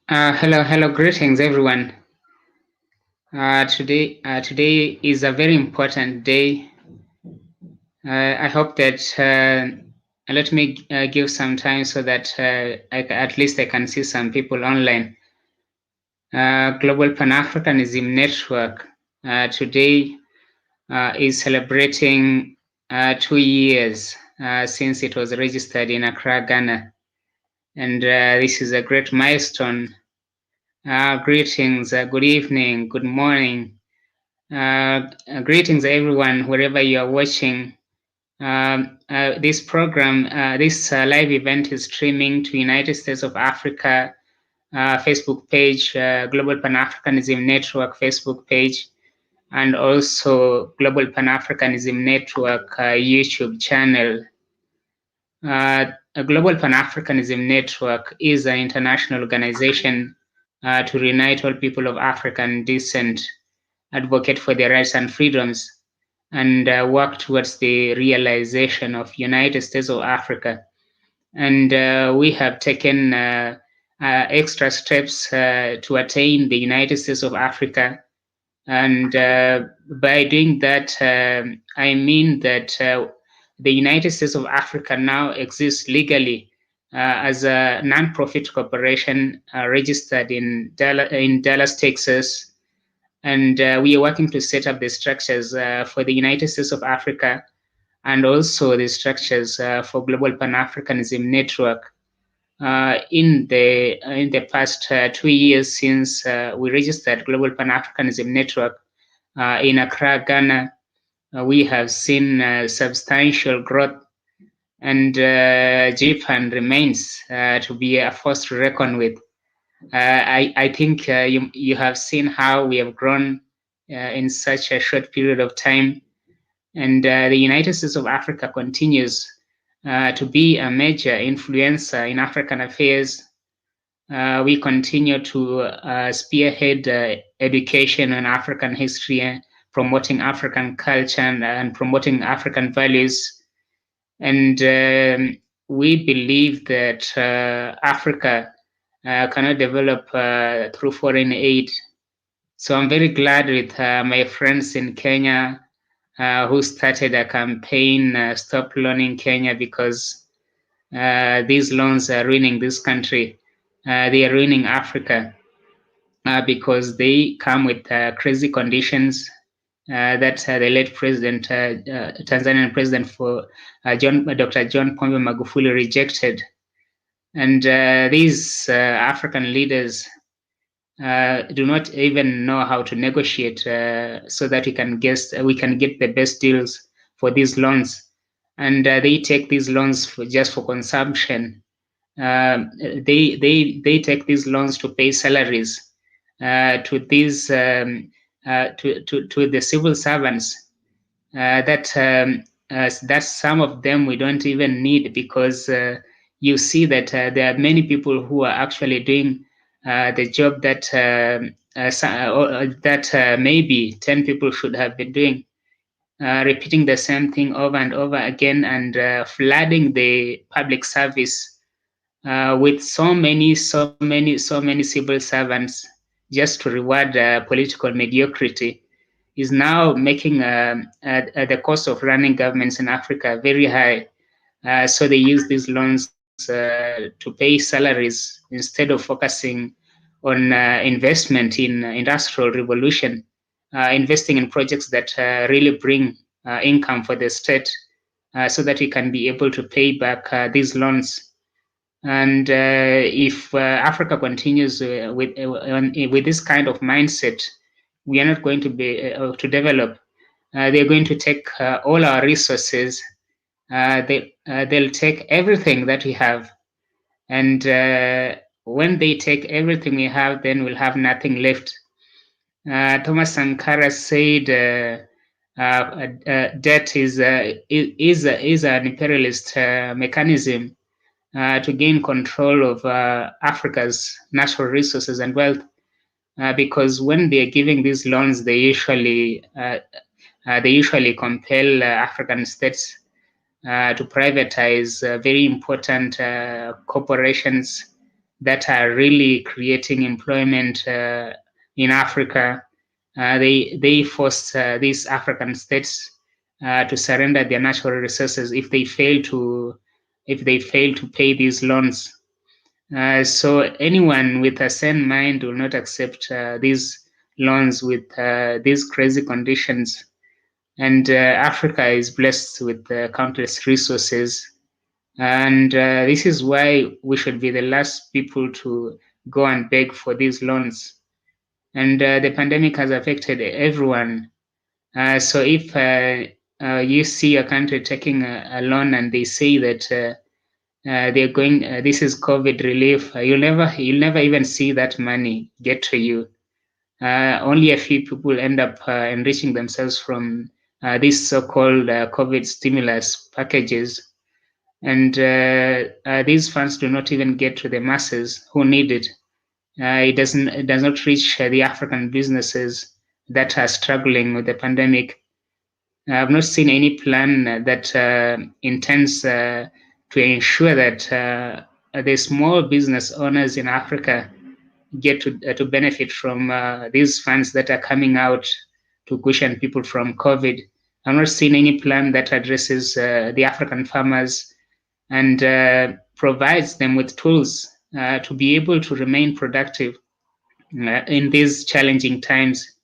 Hello, greetings, everyone. Today is a very important day. I hope that let me give some time so that at least I can see some people online. Global Pan Africanism Network today is celebrating 2 years since it was registered in Accra, Ghana, and this is a great milestone. Greetings, good evening, good morning. Greetings, everyone, wherever you are watching. This program, this live event is streaming to United States of Africa Facebook page, Global Pan Africanism Network Facebook page, and also Global Pan Africanism Network YouTube channel. A Global Pan Africanism Network is an international organization to reunite all people of African descent, advocate for their rights and freedoms, and work towards the realization of United States of Africa. And we have taken extra steps to attain the United States of Africa. And by doing that, I mean that the United States of Africa now exists legally as a non-profit corporation registered in Dallas, Texas, and we are working to set up the structures for the United States of Africa and also the structures for Global Pan Africanism Network. In the past 2 years since we registered Global Pan Africanism Network in Accra, Ghana, we have seen substantial growth, and GPAN remains to be a force to reckon with. I think you have seen how we have grown in such a short period of time, and the United States of Africa continues to be a major influencer in African affairs. We continue to spearhead education on African history, promoting African culture and promoting African values. And we believe that Africa cannot develop through foreign aid. So I'm very glad with my friends in Kenya who started a campaign, Stop Loaning Kenya, because these loans are ruining this country. They are ruining Africa because they come with crazy conditions that the late president, Tanzanian president for Dr. John Pombe Magufuli rejected. And these African leaders do not even know how to negotiate so that we can get the best deals for these loans, and they take these loans just for consumption. They take these loans to pay salaries to these to the civil servants that some of them we don't even need, because you see that there are many people who are actually doing the job that maybe 10 people should have been doing, repeating the same thing over and over again, and flooding the public service with so many civil servants just to reward political mediocrity, is now making the cost of running governments in Africa very high. So they use these loans to pay salaries instead of focusing on investment in industrial revolution, investing in projects that really bring income for the state, so that we can be able to pay back these loans. And if Africa continues with this kind of mindset, we are not going to be to develop. They're going to take all our resources. They'll take everything that we have, and when they take everything we have, then we'll have nothing left. Thomas Sankara said, "Debt is an imperialist mechanism to gain control of Africa's natural resources and wealth, because when they are giving these loans, they usually compel African states to privatize very important corporations that are really creating employment in Africa. They forced these African states to surrender their natural resources if they fail to pay these loans. So anyone with a sane mind will not accept these loans with these crazy conditions. And Africa is blessed with countless resources. And this is why we should be the last people to go and beg for these loans. And the pandemic has affected everyone. So if you see a country taking a loan and they say that they're going, this is COVID relief, you'll never even see that money get to you. Only a few people end up enriching themselves from these so-called COVID stimulus packages. And these funds do not even get to the masses who need it. It does not reach the African businesses that are struggling with the pandemic. I've not seen any plan that intends to ensure that the small business owners in Africa get to benefit from these funds that are coming out to cushion people from COVID. I've not seen any plan that addresses the African farmers and provides them with tools to be able to remain productive in these challenging times.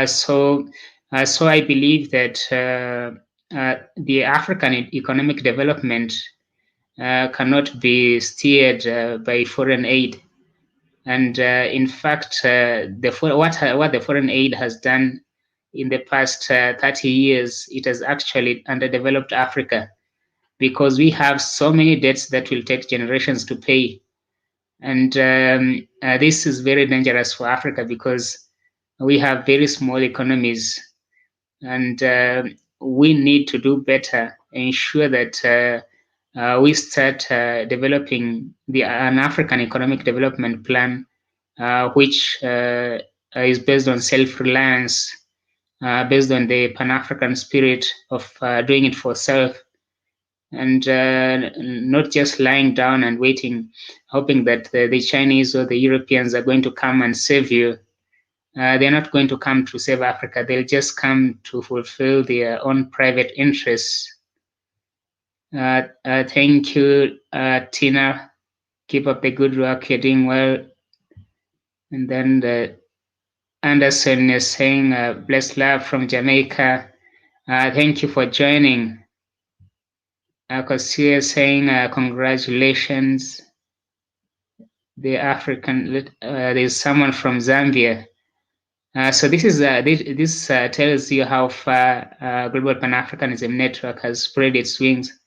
So I believe that the African economic development cannot be steered by foreign aid. And in fact, what the foreign aid has done in the past 30 years, it has actually underdeveloped Africa because we have so many debts that will take generations to pay. And this is very dangerous for Africa because we have very small economies, and we need to do better, ensure that we start developing an African economic development plan, which is based on self-reliance, based on the Pan-African spirit of doing it for self, and not just lying down and waiting, hoping that the Chinese or the Europeans are going to come and save you. They're not going to come to save Africa. They'll just come to fulfill their own private interests. Thank you, Tina. Keep up the good work. You're doing well. And then Anderson is saying, blessed love from Jamaica. Thank you for joining. Kosia is saying, congratulations. The African, there's someone from Zambia. So this tells you how far Global Pan Africanism Network has spread its wings.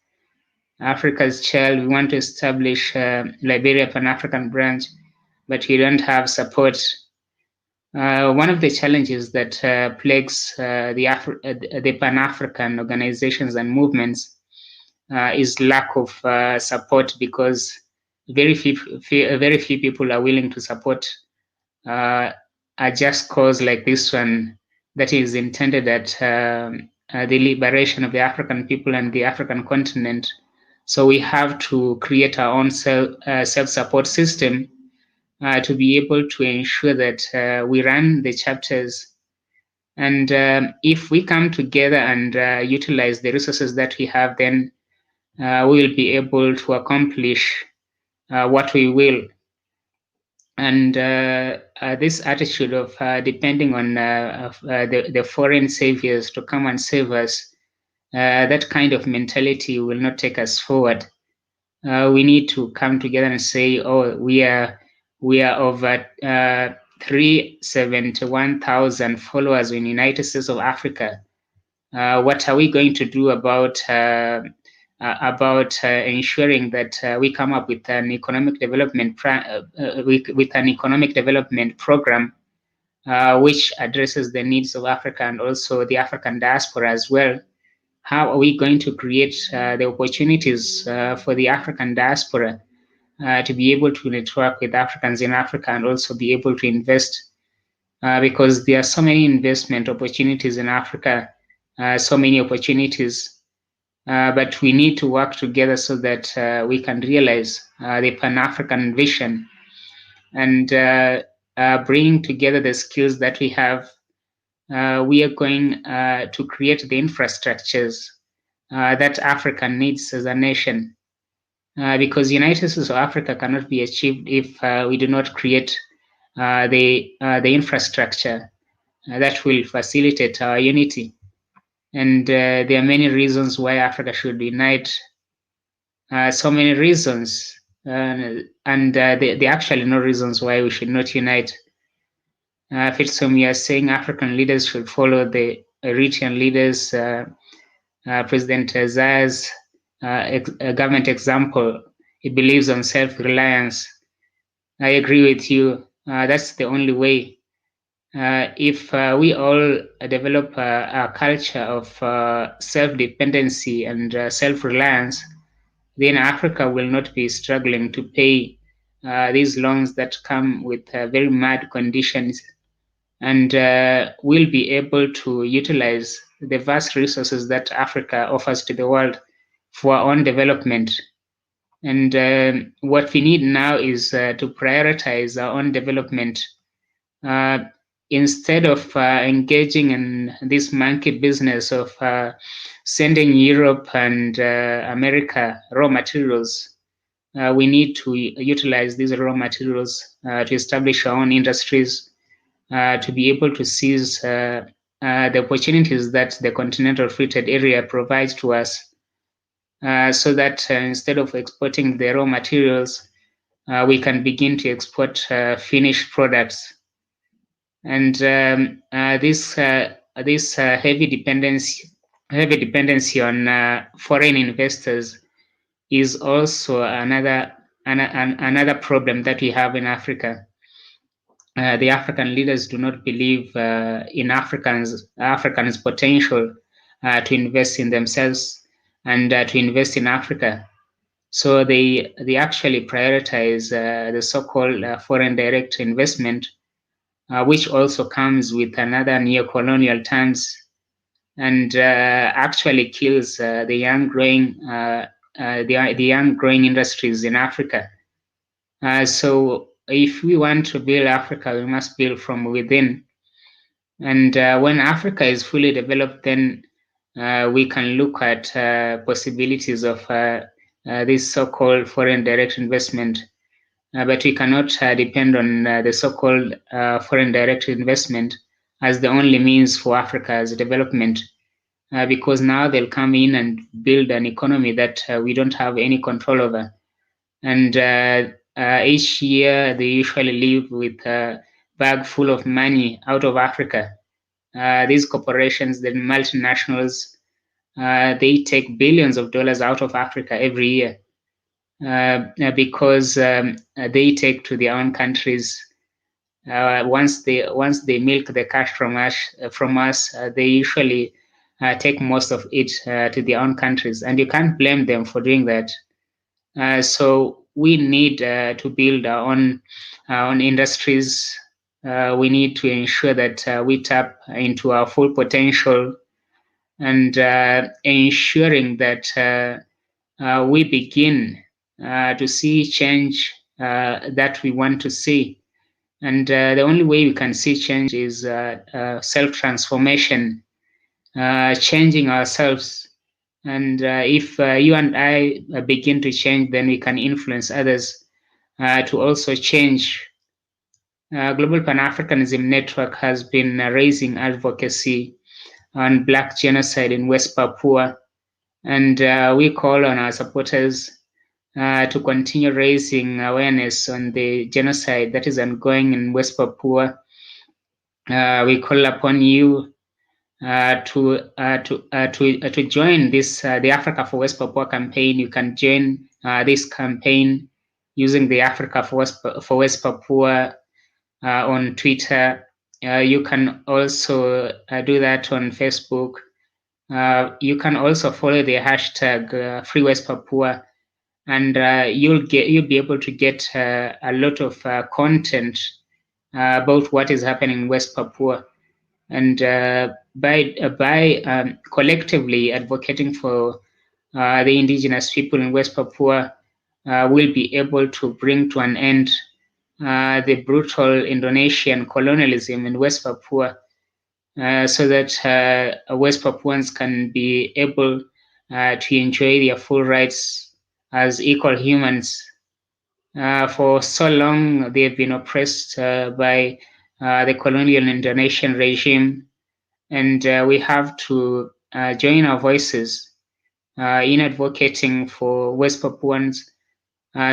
Africa's child, we want to establish Liberia Pan African branch, but we don't have support. One of the challenges that plagues the Pan African organizations and movements is lack of support, because very few people are willing to support a just cause like this one that is intended at the liberation of the African people and the African continent. So we have to create our own self-support system to be able to ensure that we run the chapters. And if we come together and utilize the resources that we have, then we will be able to accomplish what we will. And this attitude of depending on the foreign saviors to come and save us, that kind of mentality will not take us forward. We need to come together and say, oh, we are over 371,000 followers in the United States of Africa. What are we going to do about ensuring that we come up with an economic development program which addresses the needs of Africa and also the African diaspora as well? How are we going to create the opportunities for the African diaspora to be able to network with Africans in Africa and also be able to invest? Because there are so many investment opportunities in Africa, so many opportunities. but we need to work together so that we can realize the Pan-African vision and bring together the skills that we have. We are going to create the infrastructures that Africa needs as a nation. Because United States of Africa cannot be achieved if we do not create the infrastructure that will facilitate our unity. And there are many reasons why Africa should unite. So many reasons, and there are actually no reasons why we should not unite. Fitsum, we are saying African leaders should follow the Eritrean leaders, President Zayas government example. He believes on self-reliance. I agree with you. That's the only way. If we all develop a culture of self-dependency and self-reliance, then Africa will not be struggling to pay these loans that come with very mad conditions, and we'll be able to utilize the vast resources that Africa offers to the world for our own development. And what we need now is to prioritize our own development. Instead of engaging in this monkey business of sending Europe and America raw materials, we need to utilize these raw materials to establish our own industries, to be able to seize the opportunities that the continental free trade area provides to us, so that instead of exporting the raw materials, we can begin to export finished products. And this heavy dependency on foreign investors is also another problem that we have in Africa. The African leaders do not believe in Africans' potential to invest in themselves and to invest in Africa. So they actually prioritize the so-called foreign direct investment, which also comes with another neo-colonial terms, and actually kills the young growing industries in Africa. So if we want to build Africa, we must build from within. And when Africa is fully developed, then we can look at possibilities of this so-called foreign direct investment. But we cannot depend on the so-called foreign direct investment as the only means for Africa's development, because now they'll come in and build an economy that we don't have any control over. And each year they usually leave with a bag full of money out of Africa. These corporations, the multinationals, they take billions of dollars out of Africa every year. Because they take to their own countries. Once they milk the cash from us, they usually take most of it to their own countries, and you can't blame them for doing that. So we need to build our own industries. We need to ensure that we tap into our full potential, and ensuring that we begin to see change that we want to see. And the only way we can see change is self-transformation, changing ourselves. And if you and I begin to change, then we can influence others to also change. Global Pan Africanism Network has been raising advocacy on Black genocide in West Papua, and we call on our supporters to continue raising awareness on the genocide that is ongoing in West Papua. We call upon you to join this the Africa for West Papua campaign. You can join this campaign using the Africa for West Papua on Twitter. You can also do that on Facebook. You can also follow the hashtag Free West Papua, and you'll be able to get a lot of content about what is happening in West Papua. And by collectively advocating for the indigenous people in West Papua will be able to bring to an end the brutal Indonesian colonialism in West Papua, so that West Papuans can be able to enjoy their full rights as equal humans. For so long, they have been oppressed by the colonial Indonesian regime, and we have to join our voices in advocating for West Papuans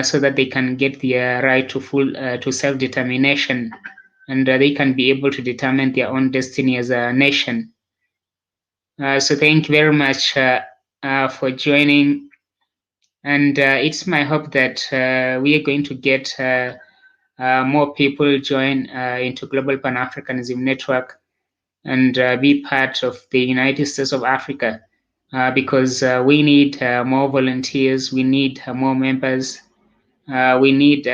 so that they can get their right to to self-determination, and they can be able to determine their own destiny as a nation. So thank you very much for joining, and it's my hope that we are going to get more people join into Global Pan Africanism Network and be part of the United States of Africa, because we need more volunteers, we need more members, we need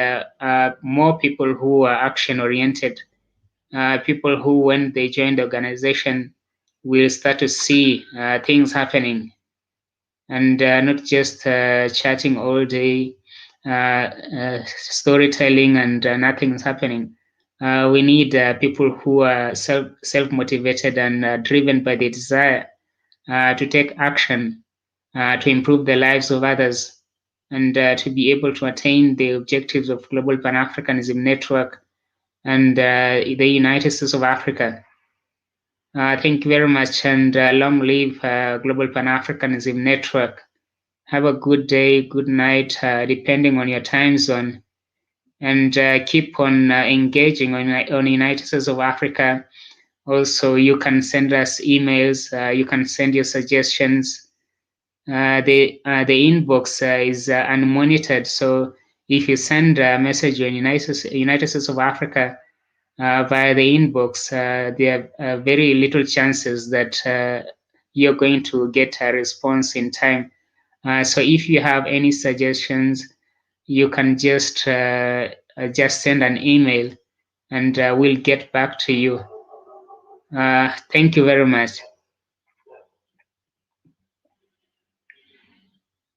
more people who are action oriented, people who, when they join the organization, will start to see things happening, and not just chatting all day, storytelling, and nothing's happening. We need people who are self motivated and driven by the desire to take action, to improve the lives of others, and to be able to attain the objectives of Global Pan Africanism Network and the United States of Africa. Thank you very much, and long live Global Pan Africanism Network. Have a good day, good night, depending on your time zone, and keep on engaging on United States of Africa. Also, you can send us emails. You can send your suggestions. The inbox is unmonitored, so if you send a message on United States of Africa via the inbox, there are very little chances that you're going to get a response in time. So if you have any suggestions, you can just send an email, and we'll get back to you. Thank you very much.